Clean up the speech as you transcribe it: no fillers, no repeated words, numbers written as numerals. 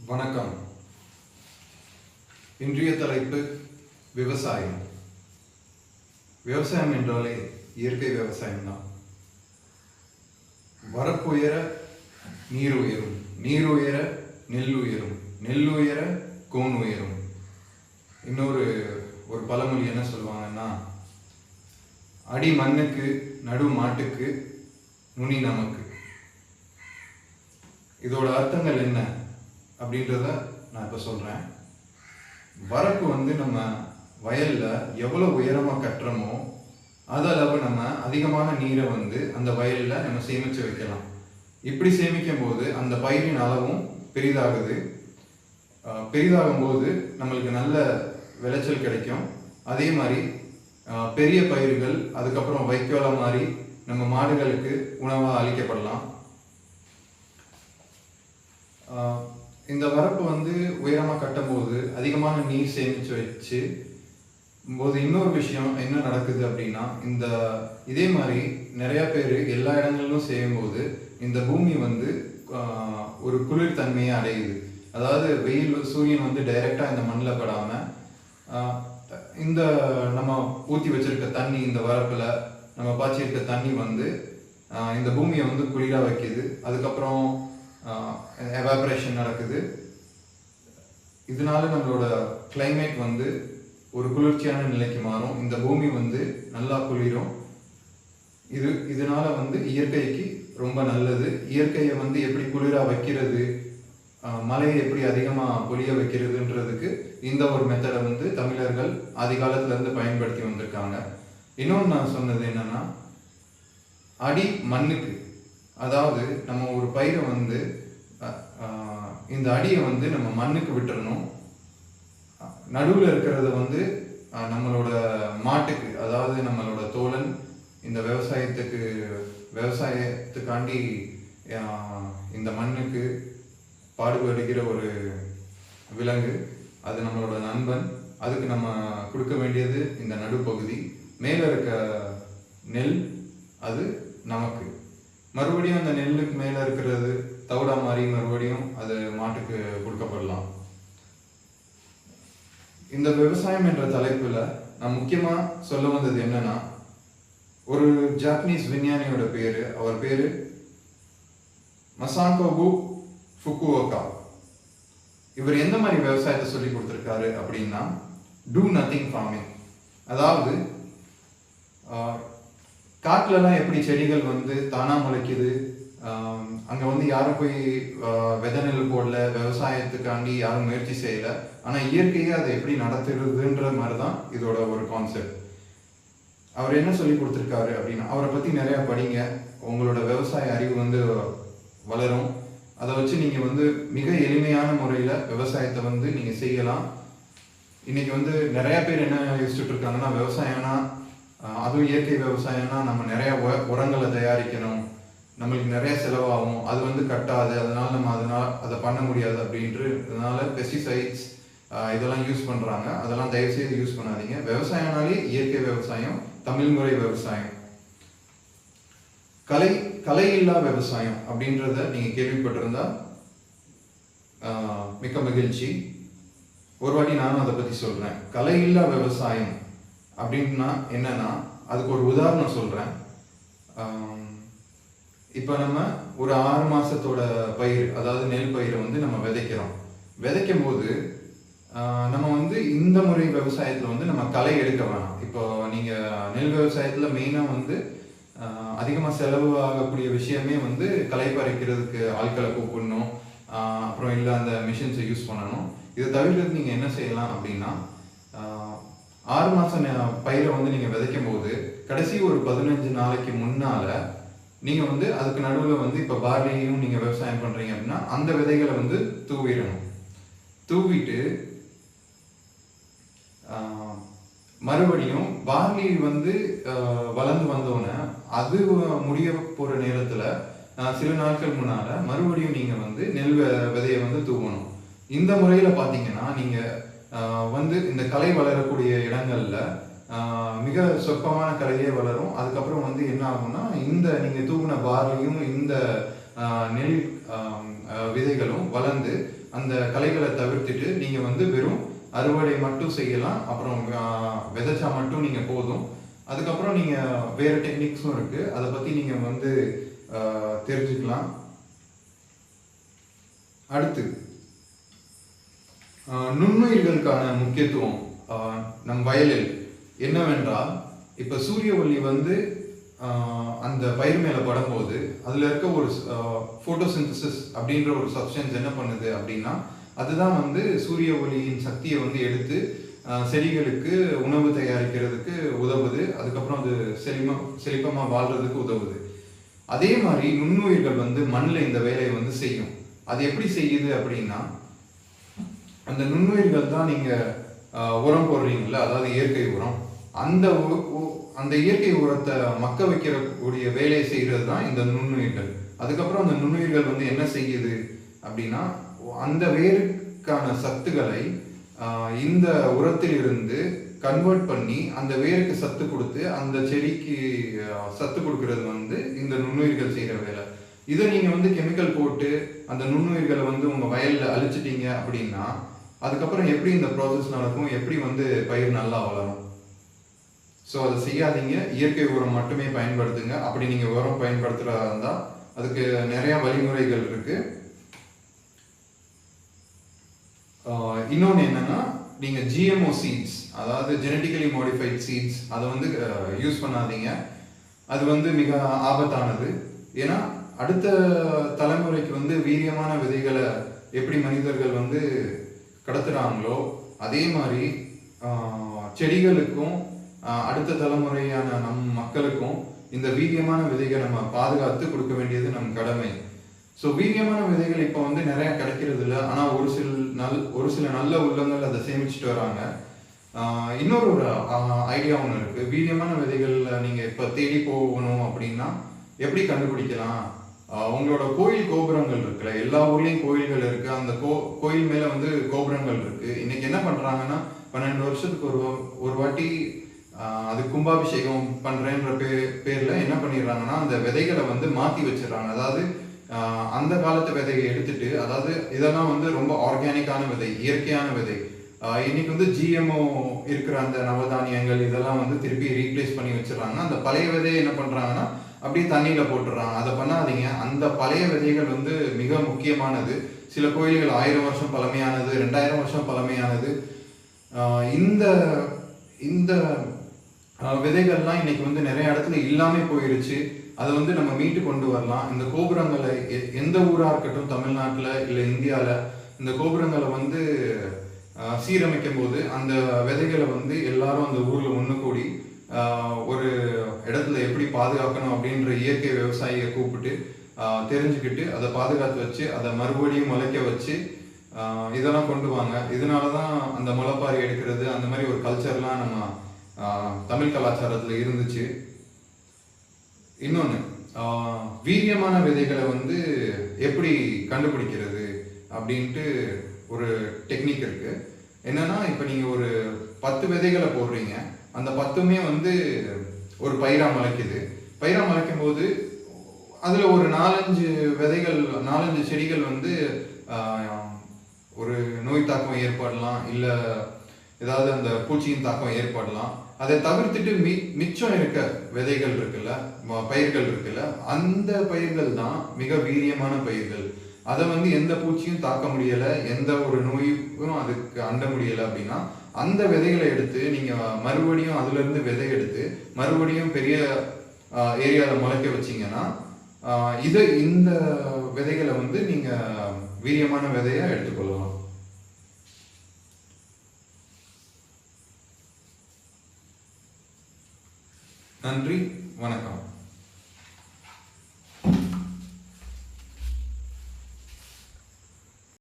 வணக்கம். இன்றைய தலைப்பு விவசாயம். விவசாயம் என்றாலே இயற்கை விவசாயம் தான். வரப்புயர நீர் உயரும், நீர் உயர நெல் உயரும், நெல் உயர கோன் உயரும். இன்னொரு பழமொழி என்ன சொல்லுவாங்கன்னா, அடி மண்ணுக்கு நடு மாட்டுக்கு நுனி நமக்கு. இதோட அர்த்தங்கள் என்ன அப்படின்றத நான் இப்போ சொல்கிறேன். வரப்பு நம்ம வயலில் எவ்வளோ உயரமாக கட்டுறோமோ அதளவு நம்ம அதிகமான நீரை அந்த வயலில் நம்ம சேமித்து வைக்கலாம். இப்படி சேமிக்கும் போது அந்த பயிரின் அளவும் பெரிதாகுது. பெரிதாகும் போது நம்மளுக்கு நல்ல விளைச்சல் கிடைக்கும். அதே மாதிரி பெரிய பயிர்கள் அதுக்கப்புறம் வைக்கோல மாதிரி நம்ம மாடுகளுக்கு உணவாக அளிக்கப்படலாம். இந்த வரப்பு உயரமாக கட்டும்போது அதிகமான நீர் சேமித்து வச்சு போது இன்னொரு விஷயம் என்ன நடக்குது அப்படின்னா, இதே மாதிரி நிறையா பேர் எல்லா இடங்களிலும் செய்யும்போது இந்த பூமி ஒரு குளிர் தன்மையை அடையுது. அதாவது வெயில் சூரியன் டைரெக்டாக இந்த மண்ணில் படாமல் இந்த நம்ம ஊற்றி வச்சிருக்க தண்ணி, இந்த வரப்பில் நம்ம பாய்ச்சிருக்க தண்ணி இந்த பூமியை குளிராக வைக்குது. அதுக்கப்புறம் எவாபரேஷன் நடக்குது. இதனால நம்மளோட கிளைமேட் ஒரு குளிர்ச்சியான நிலைக்கு மாறும். இந்த பூமி நல்லா குளிரும். இதனால இயற்கைக்கு ரொம்ப நல்லது. இயற்கையை எப்படி குளிராக வைக்கிறது, மழையை எப்படி அதிகமாக பொழிய வைக்கிறதுன்றதுக்கு இந்த ஒரு மெத்தடை தமிழர்கள் ஆதி காலத்துலேருந்து பயன்படுத்தி வந்திருக்காங்க. இன்னொன்று நான் சொன்னது என்னன்னா, அடி மண்ணுக்கு, அதாவது நம்ம ஒரு பயிரை இந்த அடியை நம்ம மண்ணுக்கு விட்டுறணும். நடுவில் இருக்கிறத நம்மளோட மாட்டுக்கு, அதாவது நம்மளோட தோழன், இந்த விவசாயத்துக்காண்டி இந்த மண்ணுக்கு பாடுபடுகிற ஒரு விலங்கு, அது நம்மளோட நண்பன். அதுக்கு நம்ம கொடுக்க வேண்டியது இந்த நடுப்பகுதி. மேலே இருக்க நெல் அது நமக்கு. மறுபடியும் அந்த நெல்லுக்கு மேலே இருக்கிறது தவிடா மாதிரி மறுபடியும் அது மாட்டுக்கு கொடுக்கப்படலாம். இந்த விவசாயம் என்ற தலைப்புல நான் முக்கியமா சொல்ல வந்தது என்னன்னா, ஒரு ஜாப்பனீஸ் விஞ்ஞானியோட பேரு, அவர் பேரு மசாகோபு ஃபுகுவோகா. இவர் எந்த மாதிரி விவசாயத்தை சொல்லி கொடுத்துருக்காரு அப்படின்னா, டூ நத்திங் ஃபார்மிங். அதாவது காட்டுலலாம் எப்படி செடிகள் தானா முளைக்குது, அங்கே யாரும் போய் விதை நெல் போடல, விவசாயத்துக்காண்டி யாரும் முயற்சி செய்யலை, ஆனால் இயற்கையே அதை எப்படி நடத்துறதுன்ற மாதிரி தான் இதோட ஒரு கான்செப்ட். அவர் என்ன சொல்லி கொடுத்துருக்காரு அப்படின்னா, அவரை பற்றி நிறையா படிங்க, உங்களோட விவசாய அறிவு வளரும். அதை வச்சு நீங்கள் மிக எளிமையான முறையில் விவசாயத்தை நீங்கள் செய்யலாம். இன்னைக்கு நிறையா பேர் என்ன யோசிச்சுட்டு இருக்காங்கன்னா, விவசாயம்னா, அதுவும் இயற்கை விவசாயம்னா நம்ம நிறையா உரங்களை தயாரிக்கணும், நம்மளுக்கு நிறைய செலவாகும், அது கட்டாது, அதனால அதை பண்ண முடியாது அப்படின்றதுனால பெஸ்டிசைட்ஸ் இதெல்லாம் யூஸ் பண்ணுறாங்க. அதெல்லாம் தயவுசெய்து யூஸ் பண்ணாதீங்க. விவசாயம்னாலே இயற்கை விவசாயம், தமிழ்முறை விவசாயம். கலை இல்லா விவசாயம் அப்படின்றத நீங்கள் கேள்விப்பட்டிருந்தா மிக்க மகிழ்ச்சி. ஒரு வாட்டி நானும் அதை பற்றி சொல்கிறேன். கலை இல்லா விவசாயம் அப்படின்னா என்னன்னா, அதுக்கு ஒரு உதாரணம் சொல்கிறேன். இப்போ நம்ம ஒரு 6 மாதத்தோட பயிர், அதாவது நெல் பயிரை நம்ம விதைக்கிறோம். விதைக்கும் போது நம்ம இந்த முறை விவசாயத்தில் நம்ம களை எடுக்க வேணாம். இப்போ நீங்கள் நெல் விவசாயத்தில் மெயினாக அதிகமாக செலவு ஆகக்கூடிய விஷயமே களை பறிக்கிறதுக்கு ஆட்களை கூப்பிடணும், அப்புறம் இல்லை அந்த மிஷின்ஸை யூஸ் பண்ணணும். இதை தவிர்த்து நீங்கள் என்ன செய்யலாம் அப்படின்னா, 6 மாதம் பயிரை நீங்கள் விதைக்கும் போது கடைசி ஒரு 15 நாளைக்கு முன்னால் நீங்கள் அதுக்கு நடுவில் இப்போ பார்லியும் நீங்கள் விவசாயம் பண்ணுறீங்க அப்படின்னா அந்த விதைகளை தூவிடணும். தூவிட்டு மறுபடியும் பார்லி வளர்ந்து வந்தோடனே அது முடிய போகிற நேரத்தில் சில நாட்கள் முன்னால் மறுபடியும் நீங்கள் நெல் விதையை தூவணும். இந்த முறையில் பார்த்தீங்கன்னா நீங்கள் இந்த களை வளரக்கூடிய இடங்கள்ல மிக சொற்பமான கலையே வளரும். அதுக்கப்புறம் என்ன ஆகும்னா, இந்த நீங்கள் தூவின பார்லியும் இந்த நெல் விதைகளும் வளர்ந்து அந்த களைகளை தவிர்த்துட்டு நீங்கள் வந்து வெறும் அறுவடை மட்டும் செய்யலாம். அப்புறம் விதைச்சா மட்டும் நீங்கள் போதும். அதுக்கப்புறம் நீங்கள் வேறு டெக்னிக்ஸும் இருக்குது, அதை பற்றி நீங்கள் வந்து தெரிஞ்சுக்கலாம். அடுத்து நுண்ணுயிர்களுக்கான முக்கியத்துவம் நம் வயலில் என்னவென்றால், இப்போ சூரிய ஒளி வந்து அந்த பயிர் மேலே படும்போது அதில் இருக்க ஒரு ஃபோட்டோசிந்தசிஸ் அப்படின்ற ஒரு சப்ஸ்டன்ஸ் என்ன பண்ணுது அப்படின்னா, அதுதான் வந்து சூரிய ஒளியின் சக்தியை வந்து எடுத்து செடிகளுக்கு உணவு தயாரிக்கிறதுக்கு உதவுது. அதுக்கப்புறம் அது செழிப்பமாக வாழ்றதுக்கு உதவுது. அதே மாதிரி நுண்ணுயிர்கள் வந்து மண்ணில் இந்த வேலையை வந்து செய்யும். அது எப்படி செய்யுது அப்படின்னா, அந்த நுண்ணுயிர்கள் தான் நீங்கள் உரம் போடுறீங்கல்ல, அதாவது இயற்கை உரம், அந்த இயற்கை உரத்தை மக்க வைக்கக்கூடிய வேலையை செய்கிறது தான் இந்த நுண்ணுயிர்கள். அதுக்கப்புறம் அந்த நுண்ணுயிர்கள் வந்து என்ன செய்யுது அப்படின்னா, அந்த வேருக்கான சத்துக்களை இந்த உரத்தில் இருந்து கன்வெர்ட் பண்ணி அந்த வேருக்கு சத்து கொடுத்து அந்த செடிக்கு சத்து கொடுக்கறது வந்து இந்த நுண்ணுயிர்கள் செய்கிற வேலை. இதை நீங்கள் வந்து கெமிக்கல் போட்டு அந்த நுண்ணுயிர்களை வந்து உங்கள் வயலில் அழிச்சிட்டீங்க அப்படின்னா, அதுக்கப்புறம் எப்படி இந்த ப்ராசஸ் நடக்கும், எப்படி வந்து பயிர் நல்லா வளரும்? ஸோ அதை செய்யாதீங்க. இயற்கை உரம் மட்டுமே பயன்படுத்துங்க. அப்படி நீங்கள் உரம் பயன்படுத்துகிறதா இருந்தால் அதுக்கு நிறையா வழிமுறைகள் இருக்குது. இன்னொன்று என்னன்னா, நீங்கள் ஜிஎம்ஓ சீட்ஸ், அதாவது ஜெனட்டிக்கலி மாடிஃபைட் சீட்ஸ், அதை வந்து யூஸ் பண்ணாதீங்க. அது வந்து மிக ஆபத்தானது. ஏன்னா அடுத்த தலைமுறைக்கு வந்து வீரியமான விதைகளை எப்படி மனிதர்கள் வந்து கடத்துகிறாங்களோ அதே மாதிரி செடிகளுக்கும் அடுத்த தலைமுறையான நம் மக்களுக்கும் இந்த வீரியமான விதைகளை நம்ம பாதுகாத்து கொடுக்க வேண்டியது நம் கடமை. ஸோ வீரியமான விதைகள் இப்போ வந்து நிறைய கிடைக்கிறது இல்லை. ஆனால் ஒரு சில நல்ல உள்ளங்கள் அதை சேமிச்சுட்டு வராங்க. இன்னொரு ஒரு ஐடியா ஒன்று இருக்குது. வீரியமான விதைகளில் நீங்கள் இப்போ தேடி போகணும் அப்படின்னா எப்படி கண்டுபிடிக்கலாம்? உங்களோட கோயில் கோபுரங்கள் இருக்குல்ல, எல்லா ஊர்லேயும் கோயில்கள் இருக்குது. அந்த கோயில் மேலே வந்து கோபுரங்கள் இருக்குது. இன்னைக்கு என்ன பண்ணுறாங்கன்னா, 12 வருஷத்துக்கு ஒரு வாட்டி அது கும்பாபிஷேகம் பண்ணுறேன்ற பேரில் என்ன பண்ணிடுறாங்கன்னா, அந்த விதைகளை வந்து மாற்றி வச்சிடறாங்க. அதாவது அந்த காலத்து விதையை எடுத்துட்டு, அதாவது இதெல்லாம் வந்து ரொம்ப ஆர்கானிக்கான விதை, இயற்கையான விதை. இன்னைக்கு வந்து ஜிஎம்ஓ இருக்கிற அந்த நவதானியங்கள் இதெல்லாம் வந்து திருப்பி ரீப்ளேஸ் பண்ணி வச்சிடறாங்க. அந்த பழைய விதையை என்ன பண்ணுறாங்கன்னா அப்படியே தண்ணியில் போட்டுடுறாங்க. அதை பண்ணாதீங்க. அந்த பழைய விதைகள் வந்து மிக முக்கியமானது. சில கோயில்கள் 1000 வருஷம் பழமையானது, 2000 வருஷம் பழமையானது. இந்த இந்த விதைகள்லாம் இன்னைக்கு வந்து நிறைய இடத்துல இல்லாமல் போயிருச்சு. அதை வந்து நம்ம மீட்டு கொண்டு வரலாம். இந்த கோபுரங்களை எந்த ஊராக இருக்கட்டும், தமிழ்நாட்டில் இல்லை இந்தியாவில், இந்த கோபுரங்களை வந்து சீரமைக்கும் போது அந்த விதைகளை வந்து எல்லாரும் அந்த ஊரில் ஒன்று கூடி ஒரு இடத்துல எப்படி பாதுகாக்கணும் அப்படின்ற இயற்கை விவசாயியை கூப்பிட்டு தெரிஞ்சுக்கிட்டு அதை பாதுகாத்து வச்சு அதை மறுபடியும் முளைக்க வச்சு இதெல்லாம் கொண்டு வாங்க. இதனால தான் அந்த முளைப்பாரி எடுக்கிறது அந்த மாதிரி ஒரு கல்ச்சர்லாம் நம்ம தமிழ் கலாச்சாரத்தில் இருந்துச்சு. இன்னொன்று, வீரியமான விதைகளை வந்து எப்படி கண்டுபிடிக்கிறது அப்படின்ட்டு ஒரு டெக்னிக் இருக்குது. என்னன்னா, இப்போ நீங்கள் ஒரு 10 விதைகளை போடுறீங்க, அந்த 10மே வந்து ஒரு பயிராக முளைக்குது. பயிராக முளைக்கும் போது அதில் ஒரு 4-5 செடிகள் வந்து ஒரு நோய் தாக்கம் ஏற்படலாம், இல்லை ஏதாவது அந்த பூச்சியின் தாக்கம் ஏற்படலாம். அதை தவிர்த்துட்டு மிச்சம் இருக்க விதைகள் இருக்குல்ல, பயிர்கள் இருக்குல்ல, அந்த பயிர்கள் தான் மிக வீரியமான பயிர்கள். அதை வந்து எந்த பூச்சியும் தாக்க முடியலை, எந்த ஒரு நோயும் அதுக்கு அண்ட முடியலை அப்படின்னா அந்த விதைகளை எடுத்து நீங்கள் மறுபடியும் அதுலேருந்து விதை எடுத்து மறுபடியும் பெரிய ஏரியாவில் முளைக்க வச்சிங்கன்னா இந்த விதைகளை வந்து நீங்கள் வீரியமான விதையை எடுத்துக்கொள்ளலாம். நன்றி, வணக்கம்.